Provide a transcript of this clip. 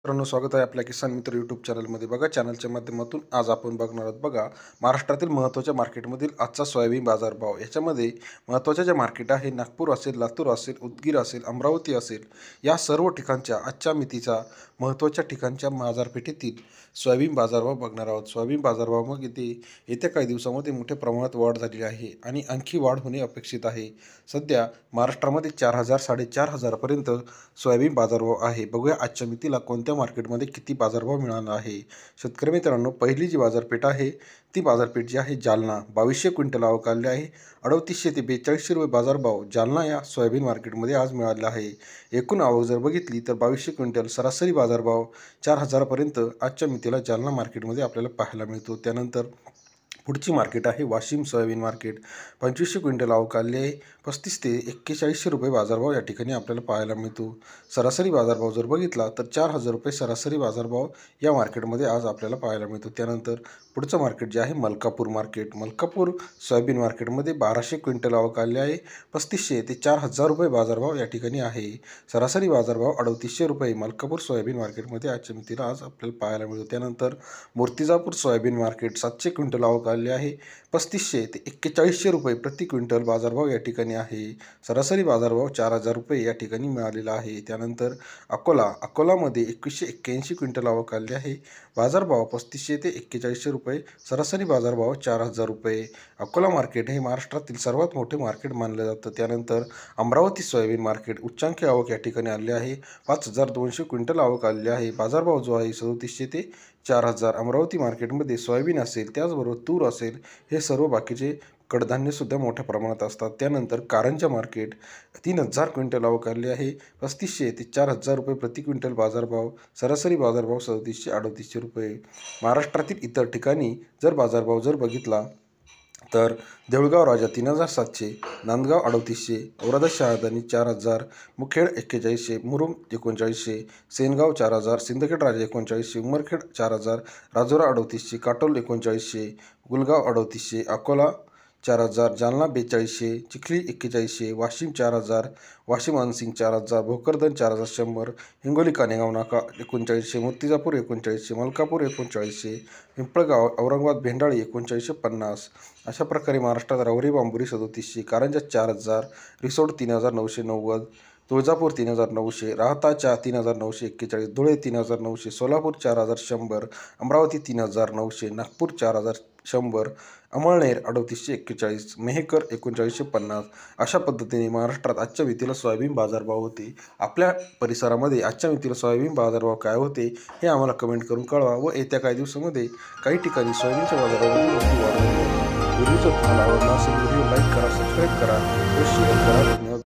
मित्रांनो, स्वागत आहे आपल्या किसान मित्र यूट्यूब चॅनलमध्ये. बघा, चॅनलच्या माध्यमातून आज आपण बघणार आहोत. बघा, महाराष्ट्रातील महत्त्वाच्या मार्केटमधील आजचा सोयाबीन बाजारभाव. याच्यामध्ये महत्त्वाच्या ज्या मार्केट आहे, नागपूर असेल, लातूर असेल, उदगीर असेल, अमरावती असेल, या सर्व ठिकाणच्या आजच्या मितीचा महत्त्वाच्या ठिकाणच्या बाजारपेठेतील सोयाबीन बाजारभाव बघणार आहोत. सोयाबीन बाजारभावामध्ये येत्या काही दिवसामध्ये मोठ्या प्रमाणात वाढ झाली आहे आणि आणखी वाढ होणे अपेक्षित आहे. सध्या महाराष्ट्रामध्ये 4,000 4,500पर्यंत सोयाबीन बाजारभाव आहे. बघूया आजच्या मितीला कोणत्या मार्केटमध्ये किती बाजारभाव मिळाला आहे. शेतकरी मित्रांनो, पहिली जी बाजारपेठ आहे ती बाजारपेठ जी आहे जालना. 2200 क्विंटल आवक आली आहे. 3800 ते 4200 रुपये बाजारभाव जालना या सोयाबीन मार्केटमध्ये आज मिळाला आहे. एकूण आवक जर बघितली तर 2200 क्विंटल, सरासरी बाजारभाव 4000पर्यंत आजच्या मितीला जालना मार्केटमध्ये आपल्याला पाहायला मिळतो. त्यानंतर पुढची मार्केट आहे वाशिम सोयाबीन मार्केट. 2500 क्विंटल आवक आली आहे. 35 ते 4100 रुपये बाजारभाव या ठिकाणी आपल्याला पाहायला मिळतो. सरासरी बाजारभाव जर बघितला तर 4000 रुपये सरासरी बाजारभाव या मार्केटमध्ये आज आपल्याला पाहायला मिळतो. त्यानंतर पुढचं मार्केट जे आहे मलकापूर मार्केट. मलकापूर सोयाबीन मार्केटमध्ये 1200 क्विंटल आवक आली आहे. 3500 ते 4000 रुपये बाजारभाव या ठिकाणी आहे. सरासरी बाजारभाव 3800 रुपये मलकापूर सोयाबीन मार्केटमध्ये आजच्या मितीला आज आपल्याला पाहायला मिळतो. त्यानंतर मूर्तिजापूर सोयाबीन मार्केट. 700 क्विंटल आवक आली आहे. 3500 ते 4100 रुपये प्रति क्विंटल बाजारभाव या ठिकाणी आहे. सरासरी बाजारभाव 4000 रुपये या ठिकाणी मिळालेला आहे. त्यानंतर अकोलामध्ये 2181 क्विंटल आवक आली आहे. बाजारभाव 3500 ते 4100 रुपये. सरासरी बाजारभाव 4000 रुपये. अकोला मार्केट हे महाराष्ट्रातील सर्वात मोठे मार्केट मानलं जातं. त्यानंतर अमरावती सोयाबीन मार्केट. उच्चांकी आवक या ठिकाणी आली आहे. 5200 क्विंटल आवक आलेली आहे. बाजारभाव जो आहे 3700 ते 4000. अमरावती मार्केटमध्ये सोयाबीन असेल, त्याचबरोबर तूर असेल, हे सर्व बाकीचे कडधान्यसुद्धा मोठ्या प्रमाणात असतात. त्यानंतर कारंजा मार्केट. 3000 क्विंटल आवक आली आहे. 3500 ते 4000 रुपये प्रति क्विंटल बाजारभाव. सरासरी बाजारभाव 3700 रुपये. महाराष्ट्रातील इतर ठिकाणी जर बाजारभाव जर बघितला तर देऊळगाव राजा 3700, नांदगाव 3800, औरादा शहादानी 4000, मुखेड 4100, मुरुम 3900, सेनगाव 4000, सिंदखेड राजा 3900, उमरखेड 4000, राजोरा 3800, काटोल 3900, गुलगाव 3800, अकोला 4000, जालना 4200, चिखली 4100, वाशिम 4000, वाशिम अनसिंग 4000, भोकरदन 4100, हिंगोली कानेगाव नाका 3900, मूर्तिजापूर 3900, मलकापूर 3900, पिंपळगाव, औरंगाबाद भेंडाळी 3950. अशा प्रकारे महाराष्ट्रात राहुरी बांबुरी 3700, कारंजा 4000, रिसोड 3990, तुळजापूर 3900, राहता 3941, धुळे 3900, सोलापूर 4100, अमरावती 3900, नागपूर 4100, अमळनेर 3841, मेहकर 3950. अशा पद्धतीने महाराष्ट्रात आजच्या मितीला सोयाबीन बाजारभाव होते. आपल्या परिसरामध्ये आजच्या मितीला सोयाबीन बाजारभाव काय होते हे आम्हाला कमेंट करून कळवा व येत्या काही दिवसामध्ये काही ठिकाणी सोयाबीनच्या बाजारामध्ये मोठी वाढ होईल. व्हिडिओ जर तुम्हाला आवडला असेल, व्हिडिओ लाईक करा, सबस्क्राईब करा व शेअर करा.